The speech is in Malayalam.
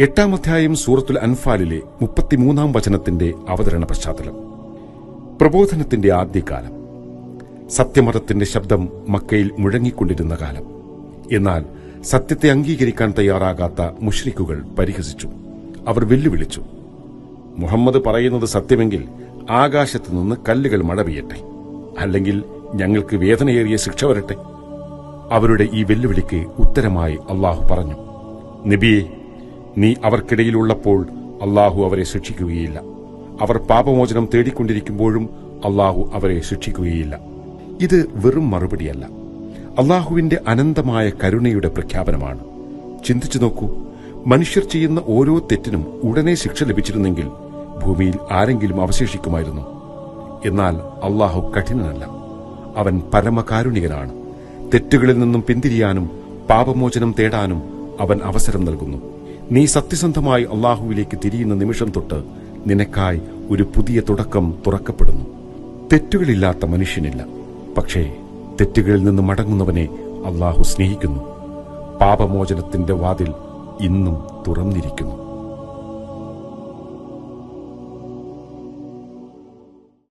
8-ാം അധ്യായം സൂറത്തുൽ അൻഫാലിലെ 33-ാം വചനത്തിന്റെ അവതരണ പശ്ചാത്തലം. പ്രബോധനത്തിന്റെ ആദ്യകാലം. സത്യമതത്തിന്റെ ശബ്ദം മക്കയിൽ മുഴങ്ങിക്കൊണ്ടിരുന്ന കാലം. എന്നാൽ സത്യത്തെ അംഗീകരിക്കാൻ തയ്യാറാകാത്ത മുശ്രിക്കുകൾ പരിഹസിച്ചു. അവർ വെല്ലുവിളിച്ചു, മുഹമ്മദ് പറയുന്നത് സത്യമെങ്കിൽ ആകാശത്തുനിന്ന് കല്ലുകൾ മഴ പെയ്യട്ടെ, അല്ലെങ്കിൽ ഞങ്ങൾക്ക് വേദനയേറിയ ശിക്ഷ വരട്ടെ. അവരുടെ ഈ വെല്ലുവിളിക്ക് ഉത്തരമായി അള്ളാഹു പറഞ്ഞു, നബിയെ, നീ അവർക്കിടയിലുള്ളപ്പോൾ അള്ളാഹു അവരെ ശിക്ഷിക്കുകയില്ല. അവർ പാപമോചനം തേടിക്കൊണ്ടിരിക്കുമ്പോഴും അള്ളാഹു അവരെ ശിക്ഷിക്കുകയില്ല. ഇത് വെറും മറുപടിയല്ല, അള്ളാഹുവിന്റെ അനന്തമായ കരുണയുടെ പ്രഖ്യാപനമാണ്. ചിന്തിച്ചു നോക്കൂ, മനുഷ്യർ ചെയ്യുന്ന ഓരോ തെറ്റിനും ഉടനെ ശിക്ഷ ലഭിച്ചിരുന്നെങ്കിൽ ഭൂമിയിൽ ആരെങ്കിലും അവശേഷിക്കുമായിരുന്നു. എന്നാൽ അള്ളാഹു കഠിനനല്ല, അവൻ പരമകാരുണികനാണ്. തെറ്റുകളിൽ നിന്നും പിന്തിരിയാനും പാപമോചനം തേടാനും അവൻ അവസരം നൽകുന്നു. നീ സത്യസന്ധമായി അള്ളാഹുവിലേക്ക് തിരിയുന്ന നിമിഷം തൊട്ട് നിനക്കായി ഒരു പുതിയ തുടക്കം തുറക്കപ്പെടുന്നു. തെറ്റുകളില്ലാത്ത മനുഷ്യനില്ല, പക്ഷേ തെറ്റുകളിൽ നിന്ന് മടങ്ങുന്നവനെ അള്ളാഹു സ്നേഹിക്കുന്നു. പാപമോചനത്തിന്റെ വാതിൽ ഇന്നും തുറന്നിരിക്കുന്നു.